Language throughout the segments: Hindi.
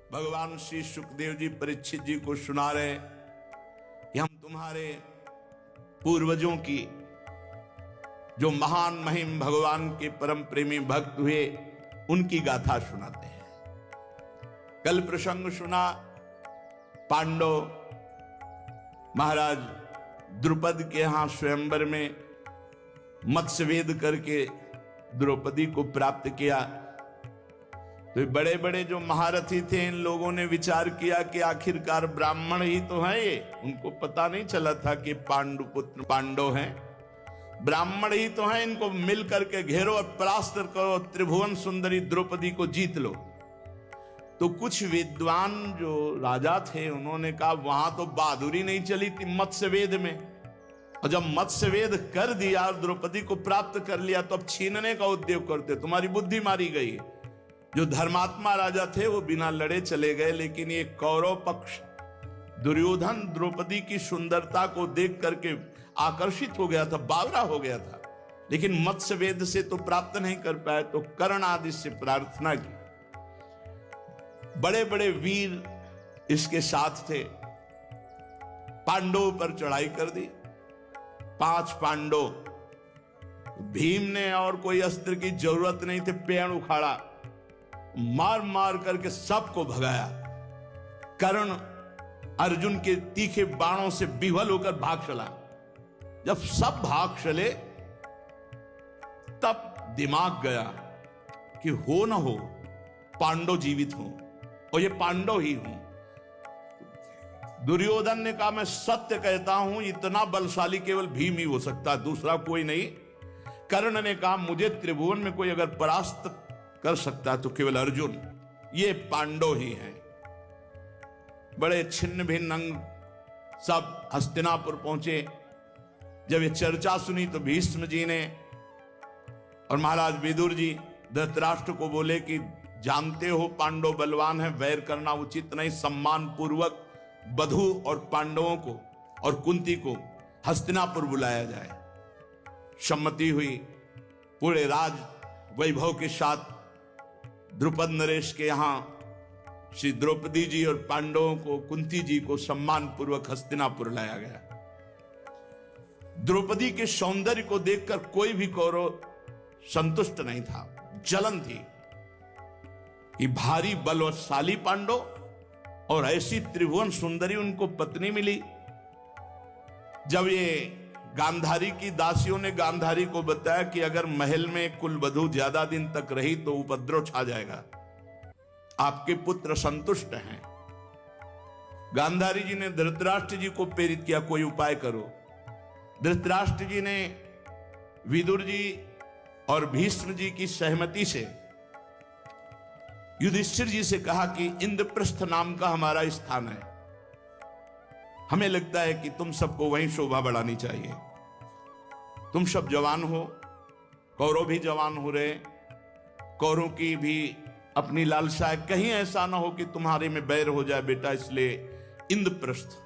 भगवान श्री सुखदेव जी परीक्षित जी को सुना रहे कि हम तुम्हारे पूर्वजों की जो महान महिम भगवान के परम प्रेमी भक्त हुए उनकी गाथा सुनाते हैं। कल प्रसंग सुना पांडव महाराज द्रुपद के यहां स्वयंवर में मत्स्यवेद करके द्रौपदी को प्राप्त किया। तो बड़े बड़े जो महारथी थे इन लोगों ने विचार किया कि आखिरकार ब्राह्मण ही तो हैं ये, उनको पता नहीं चला था कि पांडुपुत्र पांडव हैं, ब्राह्मण ही तो हैं, इनको मिल करके घेरो और परास्त करो, त्रिभुवन सुंदरी द्रौपदी को जीत लो। तो कुछ विद्वान जो राजा थे उन्होंने कहा वहां तो बहादुरी नहीं चली थी मत्स्यवेद में, और जब मत्स्यवेद कर दिया और द्रौपदी को प्राप्त कर लिया तो अब छीनने का उद्योग करते, तुम्हारी बुद्धि मारी गई। जो धर्मात्मा राजा थे वो बिना लड़े चले गए, लेकिन ये कौरव पक्ष दुर्योधन द्रौपदी की सुंदरता को देख करके आकर्षित हो गया था, बावरा हो गया था, लेकिन मत्स्यवेद से तो प्राप्त नहीं कर पाए। तो कर्ण आदि से प्रार्थना की। बड़े बड़े वीर इसके साथ थे, पांडवों पर चढ़ाई कर दी। 5 पांडव, भीम ने और कोई अस्त्र की जरूरत नहीं थी, पेड़ उखाड़ा, मार मार करके सबको भगाया। कर्ण अर्जुन के तीखे बाणों से विह्वल होकर भाग चला। जब सब भाग चले तब दिमाग गया कि हो ना हो पांडव जीवित हो और ये पांडव ही हूं। दुर्योधन ने कहा मैं सत्य कहता हूं इतना बलशाली केवल भीम ही हो सकता है, दूसरा कोई नहीं। कर्ण ने कहा मुझे त्रिभुवन में कोई अगर परास्त कर सकता है तो केवल अर्जुन, ये पांडव ही हैं। बड़े छिन्न भिन्न अंग सब हस्तिनापुर पहुंचे। जब ये चर्चा सुनी तो भीष्म जी ने और महाराज विदुर जी धृतराष्ट्र को बोले कि जानते हो पांडव बलवान है, वैर करना उचित नहीं, सम्मान पूर्वक बधु और पांडवों को और कुंती को हस्तिनापुर बुलाया जाए। सम्मति हुई। पूरे राज वैभव के साथ द्रुपद नरेश के यहां श्री द्रौपदी जी और पांडवों को कुंती जी को सम्मान पूर्वक हस्तिनापुर लाया गया। द्रौपदी के सौंदर्य को देखकर कोई भी कौरव संतुष्ट नहीं था, जलन थी कि भारी बलवशाली पांडव और ऐसी त्रिभुवन सुंदरी उनको पत्नी मिली। जब ये गांधारी की दासियों ने गांधारी को बताया कि अगर महल में कुलवधू ज्यादा दिन तक रही तो उपद्रव छा जाएगा, आपके पुत्र संतुष्ट हैं। गांधारी जी ने धृतराष्ट्र जी को प्रेरित किया कोई उपाय करो। धृतराष्ट्र जी ने विदुर जी और भीष्म जी की सहमति से युधिष्ठिर जी से कहा कि इंद्रप्रस्थ नाम का हमारा स्थान है, हमें लगता है कि तुम सबको वहीं शोभा बढ़ानी चाहिए। तुम सब जवान हो, कौरव भी जवान हो रहे, कौरव की भी अपनी लालसा है, कहीं ऐसा ना हो कि तुम्हारे में बैर हो जाए बेटा, इसलिए इंद्रप्रस्थ।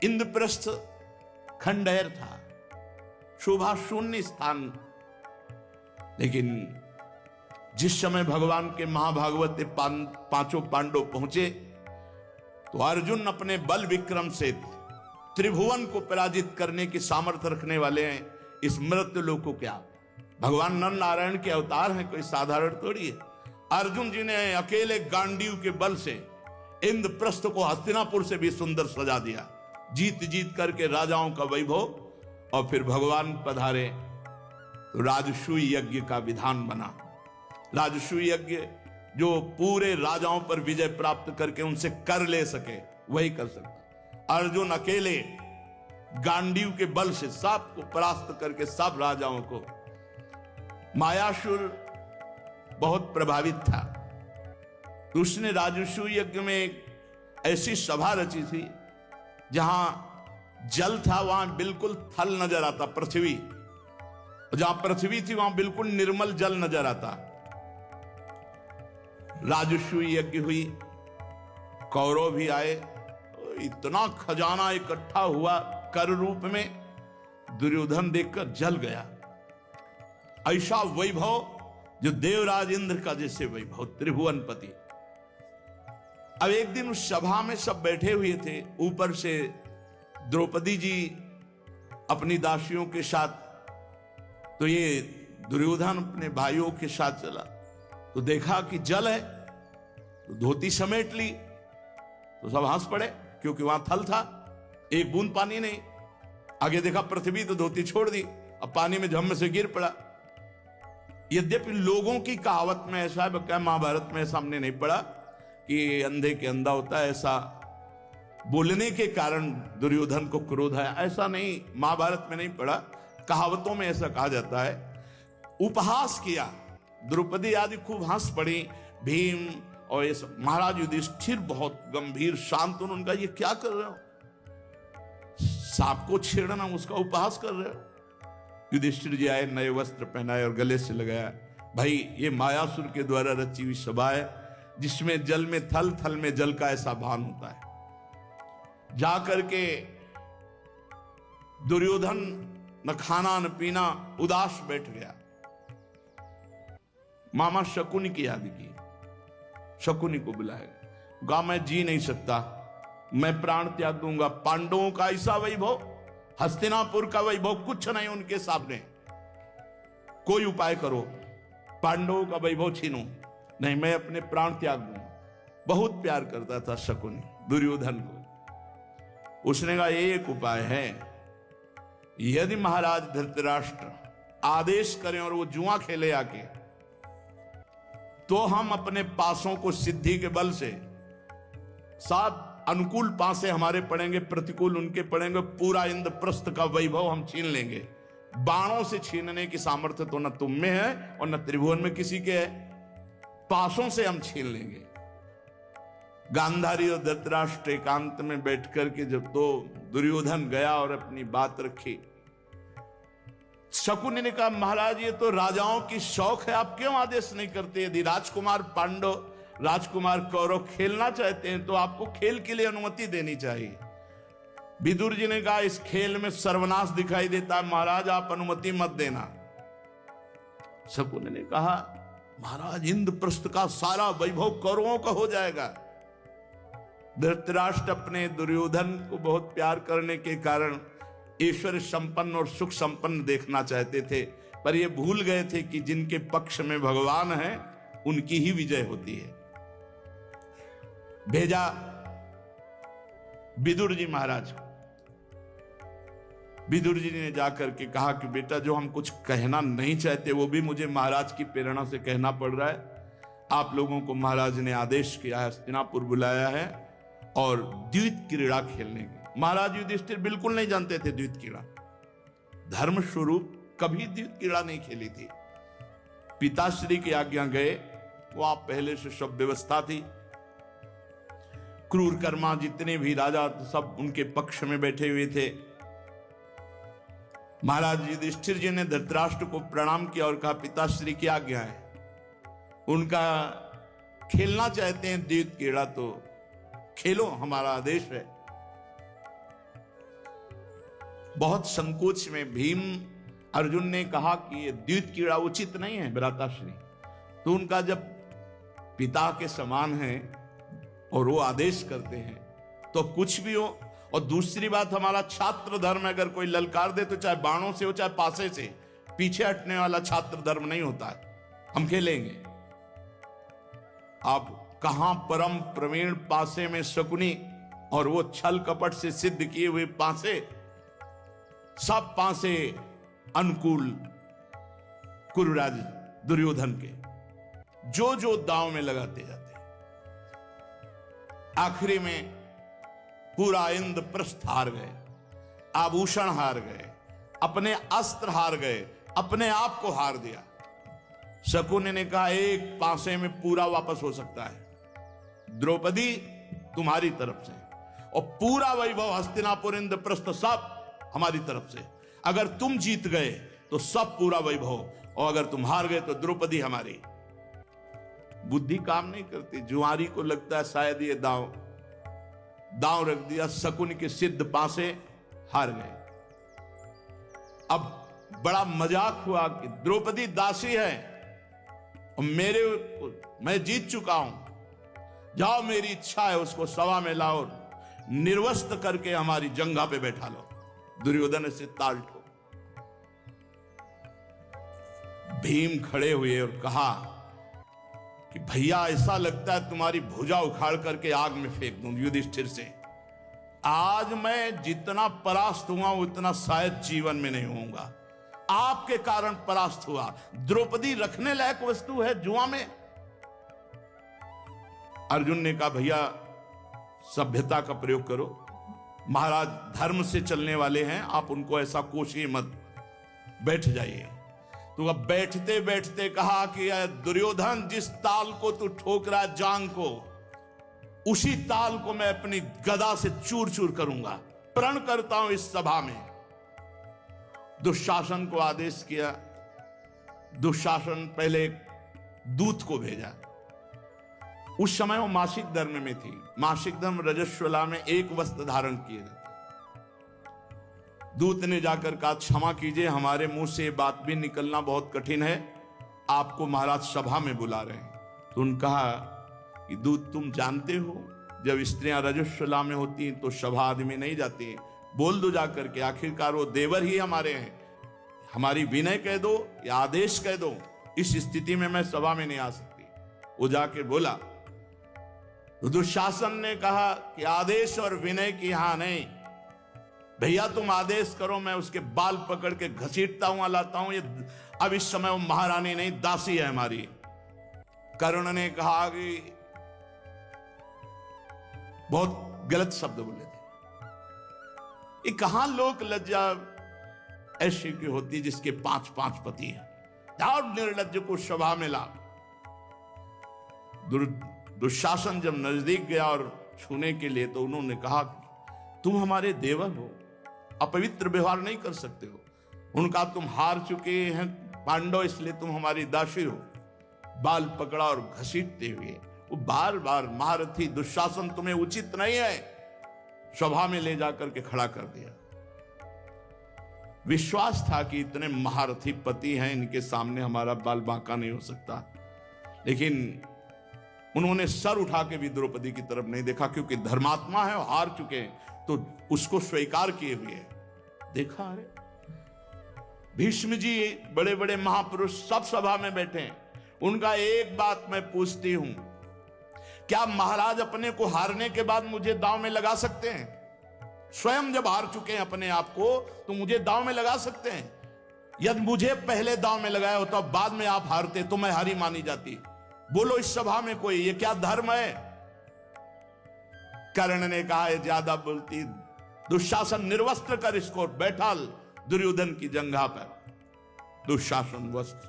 इंद्रप्रस्थ खंडहर था, शोभा शून्य स्थान। लेकिन जिस समय भगवान के महाभागवत पांचों पांडव पहुंचे तो अर्जुन अपने बल विक्रम से त्रिभुवन को पराजित करने की सामर्थ्य रखने वाले हैं। इस मृत्यु लोक को क्या भगवान नर नारायण के अवतार हैं, कोई साधारण थोड़ी है। अर्जुन जी ने अकेले गांडीव के बल से इंद्रप्रस्थ को हस्तिनापुर से भी सुंदर सजा दिया, जीत जीत करके राजाओं का वैभव। और फिर भगवान पधारे तो राजसूय यज्ञ का विधान बना। राजसूय यज्ञ जो पूरे राजाओं पर विजय प्राप्त करके उनसे कर ले सके वही कर सकता। अर्जुन अकेले गांडीव के बल से सबको परास्त करके सब राजाओं को। मायासुर बहुत प्रभावित था, तो उसने राजसूय यज्ञ में एक ऐसी सभा रची थी जहां जल था वहां बिल्कुल थल नजर आता, पृथ्वी, जहां पृथ्वी थी वहां बिल्कुल निर्मल जल नजर आता। राजसूय यज्ञ हुई, कौरव भी आए, इतना खजाना इकट्ठा हुआ कर रूप में, दुर्योधन देखकर जल गया। ऐसा वैभव जो देवराज इंद्र का जैसे वैभव, त्रिभुवनपति। अब एक दिन उस सभा में सब बैठे हुए थे, ऊपर से द्रौपदी जी अपनी दासियों के साथ, तो ये दुर्योधन अपने भाइयों के साथ चला, तो देखा कि जल है, तो धोती समेट ली, तो सब हंस पड़े क्योंकि वहां थल था, एक बूंद पानी नहीं। आगे देखा पृथ्वी, तो धोती छोड़ दी, अब पानी में झम से गिर पड़ा। यद्यपि लोगों की कहावत में ऐसा है, क्या महाभारत में सामने नहीं पड़ा कि अंधे के अंधा होता है, ऐसा बोलने के कारण दुर्योधन को क्रोध आया, ऐसा नहीं, महाभारत में नहीं पड़ा, कहावतों में ऐसा कहा जाता है। उपहास किया, द्रौपदी आदि खूब हंस पड़ी, भीम और ये महाराज युधिष्ठिर बहुत गंभीर शांत, उनका ये क्या कर रहे हो, सांप को छेड़ना, उसका उपहास कर रहे हो। युधिष्ठिर जी आए, नए वस्त्र पहनाए और गले से लगाया, भाई ये मायासुर के द्वारा रची हुई सभा है, जिसमें जल में थल, थल में जल का ऐसा भान होता है। जाकर के दुर्योधन न खाना न पीना, उदास बैठ गया। मामा शकुनी की याद की, शकुनी को बुलाया, कहा मैं जी नहीं सकता, मैं प्राण त्याग दूंगा। पांडवों का ऐसा वैभव, हस्तिनापुर का वैभव कुछ नहीं उनके सामने, कोई उपाय करो, पांडवों का वैभव छीनो। नहीं, मैं अपने प्राण त्याग दूंगा। बहुत प्यार करता था शकुनी दुर्योधन को। उसने कहा एक उपाय है, यदि महाराज धृतराष्ट्र आदेश करें और वो जुआ खेले आके, तो हम अपने पासों को सिद्धि के बल से, सात अनुकूल पासे हमारे पड़ेंगे, प्रतिकूल उनके पड़ेंगे, पूरा इंद्रप्रस्थ का वैभव हम छीन लेंगे। बाणों से छीनने की सामर्थ्य तो न तुम में है और न त्रिभुवन में किसी के है, पासों से हम छीन लेंगे। गांधारी और धृतराष्ट्र एकांत में बैठ करके जब तो दुर्योधन गया और अपनी बात रखी, शकुनी ने कहा महाराज ये तो राजाओं की शौक है, आप क्यों आदेश नहीं करते? यदि राजकुमार पांडव, राजकुमार कौरव खेलना चाहते हैं तो आपको खेल के लिए अनुमति देनी चाहिए। विदुर जी ने कहा इस खेल में सर्वनाश दिखाई देता है, महाराज आप अनुमति मत देना। शकुनी ने कहा महाराज इंद्रप्रस्थ का सारा वैभव कौरवों का हो जाएगा। धृतराष्ट्र अपने दुर्योधन को बहुत प्यार करने के कारण ईश्वर संपन्न और सुख संपन्न देखना चाहते थे, पर ये भूल गए थे कि जिनके पक्ष में भगवान है उनकी ही विजय होती है। भेजा विदुर जी महाराज को। विदुर जी ने जाकर के कहा कि बेटा जो हम कुछ कहना नहीं चाहते वो भी मुझे महाराज की प्रेरणा से कहना पड़ रहा है। आप लोगों को महाराज ने आदेश किया है, हस्तिनापुर बुलाया है और द्वैत क्रीड़ा खेलने की। महाराज युधिष्ठिर बिल्कुल नहीं जानते थे द्वैत क्रीड़ा, धर्म स्वरूप कभी द्वैत क्रीड़ा नहीं खेली थी। पिताश्री की आज्ञा गए, वहां पहले से सब व्यवस्था थी, क्रूर कर्मा जितने भी राजा सब उनके पक्ष में बैठे हुए थे। महाराज युधिष्ठिर जी ने धृतराष्ट्र को प्रणाम किया और कहा पिताश्री की आज्ञा है, उनका खेलना चाहते हैं द्वैत क्रीड़ा तो खेलो, हमारा आदेश है। बहुत संकोच में भीम अर्जुन ने कहा कि ये द्वैत क्रीड़ा उचित नहीं है भ्राताश्री, तो उनका जब पिता के समान है और वो आदेश करते हैं तो कुछ भी हो। और दूसरी बात, हमारा छात्र धर्म अगर कोई ललकार दे तो चाहे बाणों से हो चाहे पासे से, पीछे हटने वाला छात्र धर्म नहीं होता है, हम खेलेंगे। आप कहां परम प्रवीण पासे में शकुनी और वो छल कपट से सिद्ध किए हुए पासे, सब पासे अनुकूल कुरुराज दुर्योधन के, जो जो दांव में लगाते जाते, आखिरी में पूरा इंद्रप्रस्थ हार गए, आभूषण हार गए, अपने अस्त्र हार गए, अपने आप को हार दिया। शकुनी ने कहा एक पासे में पूरा वापस हो सकता है, द्रौपदी तुम्हारी तरफ से, और पूरा वैभव हस्तिनापुर इंद्रप्रस्थ सब हमारी तरफ से। अगर तुम जीत गए तो सब पूरा वैभव, और अगर तुम हार गए तो द्रौपदी हमारी। बुद्धि काम नहीं करती, जुआरी को लगता है शायद ये दांव रख दिया, शकुनी के सिद्ध पासे हार गए। अब बड़ा मजाक हुआ कि द्रौपदी दासी है और मैं जीत चुका हूं, जाओ मेरी इच्छा है उसको सभा में लाओ, निर्वस्त्र करके हमारी जंघा पे बैठा लो। दुर्योधन से ताल ठोक। भीम खड़े हुए और कहा कि भैया ऐसा लगता है तुम्हारी भुजा उखाड़ करके आग में फेंक दूं युधिष्ठिर से। आज मैं जितना परास्त हुआ उतना शायद जीवन में नहीं होऊंगा। आपके कारण परास्त हुआ। द्रौपदी रखने लायक वस्तु है जुआ में। अर्जुन ने कहा भैया सभ्यता का प्रयोग करो, महाराज धर्म से चलने वाले हैं, आप उनको ऐसा कोशिए मत, बैठ जाइए। तो अब बैठते बैठते कहा कि दुर्योधन जिस ताल को तू ठोक रहा है जांग को, उसी ताल को मैं अपनी गदा से चूर चूर करूंगा। प्रण करता हूं इस सभा में। दुशासन को आदेश किया। दुशासन पहले दूत को भेजा। उस समय वो मासिक धर्म में थी। मासिक धर्म रजस्वला में एक वस्त्र धारण किए जाते। दूत ने जाकर कहा क्षमा कीजिए, हमारे मुंह से बात भी निकलना बहुत कठिन है, आपको महाराज सभा में बुला रहे हैं। तो उन्होंने कहा कि दूत तुम जानते हो जब स्त्रियां रजस्वला में होती हैं तो सभा आदमी नहीं जाती, बोल दो जाकर के, आखिरकार वो देवर ही हमारे हैं, हमारी विनय कह दो या आदेश कह दो, इस स्थिति में मैं सभा में नहीं आ सकती। वो जाके बोला। तो दुशासन ने कहा कि आदेश और विनय की यहां नहीं, भैया तुम आदेश करो, मैं उसके बाल पकड़ के घसीटता हुआ लाता हूं। ये अब इस समय वो महारानी नहीं दासी है हमारी। कर्ण ने कहा कि बहुत गलत शब्द बोले थे। ये कहां लोक लज्जा ऐसी की होती जिसके 5-5 पति हैं। जाओ निर्लज्ज को सभा में ला। दुशासन जब नजदीक गया और छूने के लिए तो उन्होंने कहा तुम हमारे देवर हो, अपवित्र व्यवहार नहीं कर सकते हो। उनका तुम हार चुके हैं पांडव, इसलिए तुम हमारी दासी हो। बाल पकड़ा और घसीटते हुए वो बार बार महारथी दुशासन तुम्हें उचित नहीं है, सभा में ले जाकर के खड़ा कर दिया। विश्वास था कि इतने महारथी पति हैं, इनके सामने हमारा बाल बांका नहीं हो सकता। लेकिन उन्होंने सर उठा के भी द्रौपदी की तरफ नहीं देखा, क्योंकि धर्मात्मा है और हार चुके हैं तो उसको स्वीकार किए हुए। देखा अरे भीष्म जी बड़े बड़े महापुरुष सब सभा में बैठे हैं। उनका एक बात मैं पूछती हूं, क्या महाराज अपने को हारने के बाद मुझे दांव में लगा सकते हैं? स्वयं जब हार चुके हैं अपने आप को तो मुझे दांव में लगा सकते हैं? यदि मुझे पहले दांव में लगाया होता बाद में आप हारते तो मैं हारी मानी जाती। बोलो इस सभा में कोई, ये क्या धर्म है? कर्ण ने कहा है ज्यादा बोलती, दुशासन निर्वस्त्र कर इसको, बैठा दुर्योधन की जंघा पर। दुशासन वस्त्र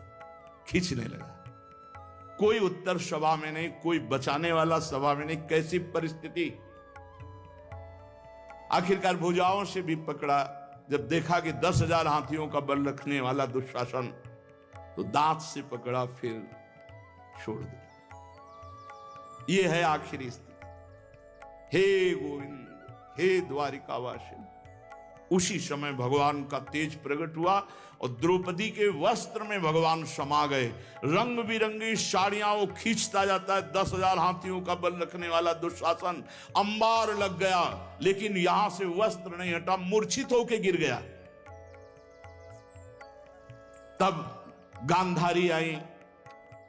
खींचने लगा। कोई उत्तर सभा में नहीं, कोई बचाने वाला सभा में नहीं। कैसी परिस्थिति! आखिरकार भुजाओं से भी पकड़ा। जब देखा कि 10,000 हाथियों का बल रखने वाला दुशासन, तो दांत से पकड़ा, फिर छोड़ दिया। ये है आखिरी स्थिति। हे गोविंद, हे द्वारिकावासी। उसी समय भगवान का तेज प्रकट हुआ और द्रौपदी के वस्त्र में भगवान समा गए। रंग बिरंगी साड़ियां वो खींचता जाता है। 10,000 हाथियों का बल रखने वाला दुशासन अंबार लग गया, लेकिन यहां से वस्त्र नहीं हटा, मूर्छित होकर गिर गया। तब गांधारी आई,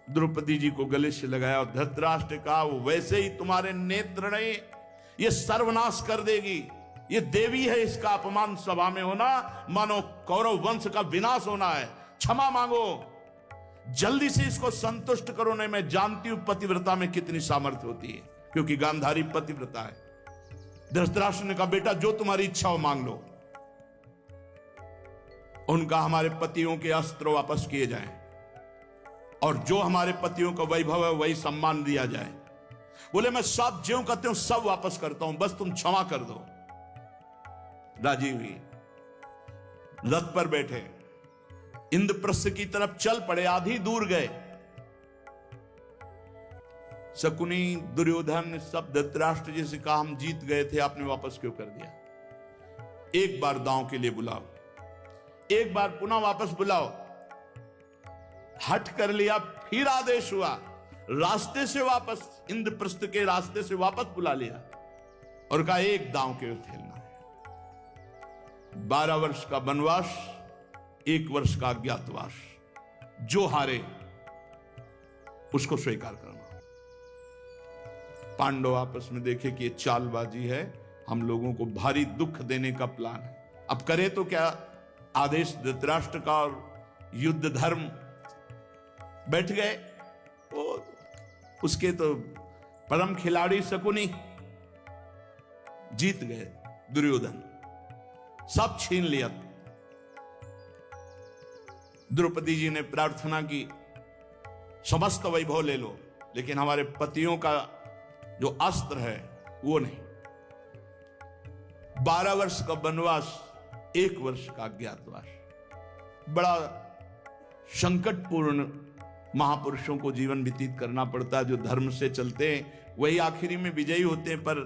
द्रौपदी जी को गले से लगाया और धृतराष्ट्र कहा वो वैसे ही तुम्हारे नेत्र नहीं, ये सर्वनाश कर देगी। ये देवी है, इसका अपमान सभा में होना मानो कौरव वंश का विनाश होना है। क्षमा मांगो, जल्दी से इसको संतुष्ट करो। नहीं, मैं जानती हूं पतिव्रता में कितनी सामर्थ्य होती है, क्योंकि गांधारी पतिव्रता है। धृतराष्ट्र ने कहा बेटा जो तुम्हारी इच्छा हो मांग लो। उनका हमारे पतियों के अस्त्र वापस किए जाएं और जो हमारे पतियों का वैभव है वही सम्मान दिया जाए। बोले मैं सब ज्यों कहते हूं सब वापस करता हूं, बस तुम क्षमा कर दो। राजी हुई, रथ पर बैठे इंद्रप्रस्थ की तरफ चल पड़े। आधी दूर गए। शकुनी, दुर्योधन सब धृतराष्ट्र जी से कहा हम जीत गए थे, आपने वापस क्यों कर दिया? एक बार दांव के लिए बुलाओ, एक बार पुनः वापस बुलाओ। हट कर लिया, फिर आदेश हुआ। रास्ते से वापस, इंद्रप्रस्थ के रास्ते से वापस बुला लिया और कहा एक दांव के खेलना है। 12 वर्ष का वनवास, 1 वर्ष का अज्ञातवास, जो हारे उसको स्वीकार करना। पांडव आपस में देखे कि ये चालबाजी है, हम लोगों को भारी दुख देने का प्लान है, अब करे तो क्या। आदेश धृतराष्ट्र का और युद्ध धर्म बैठ गए। उसके तो परम खिलाड़ी शकुनी जीत गए, दुर्योधन सब छीन लिया। द्रौपदी जी ने प्रार्थना की समस्त वैभव ले लो, लेकिन हमारे पतियों का जो अस्त्र है वो नहीं। 12 वर्ष का वनवास, 1 वर्ष का अज्ञातवास, बड़ा संकटपूर्ण महापुरुषों को जीवन व्यतीत करना पड़ता है। जो धर्म से चलते हैं वही आखिरी में विजयी होते हैं, पर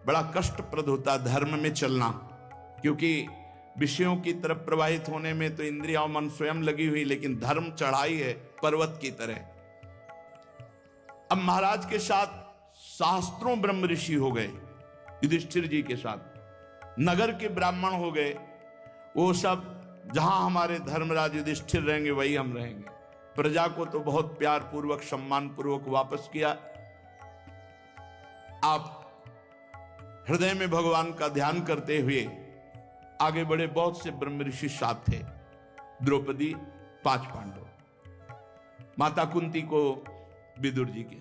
बड़ा कष्टप्रद होता है धर्म में चलना, क्योंकि विषयों की तरफ प्रवाहित होने में तो इंद्रिया और मन स्वयं लगी हुई, लेकिन धर्म चढ़ाई है पर्वत की तरह। अब महाराज के साथ शास्त्रों ब्रह्म ऋषि हो गए, युधिष्ठिर जी के साथ नगर के ब्राह्मण हो गए। वो सब जहां हमारे धर्मराज युधिष्ठिर रहेंगे वही हम रहेंगे। प्रजा को तो बहुत प्यार पूर्वक सम्मान पूर्वक वापस किया। आप हृदय में भगवान का ध्यान करते हुए आगे बढ़े। बहुत से ब्रह्म ऋषि साथ थे, द्रौपदी, 5 पांडव, माता कुंती को विदुर जी के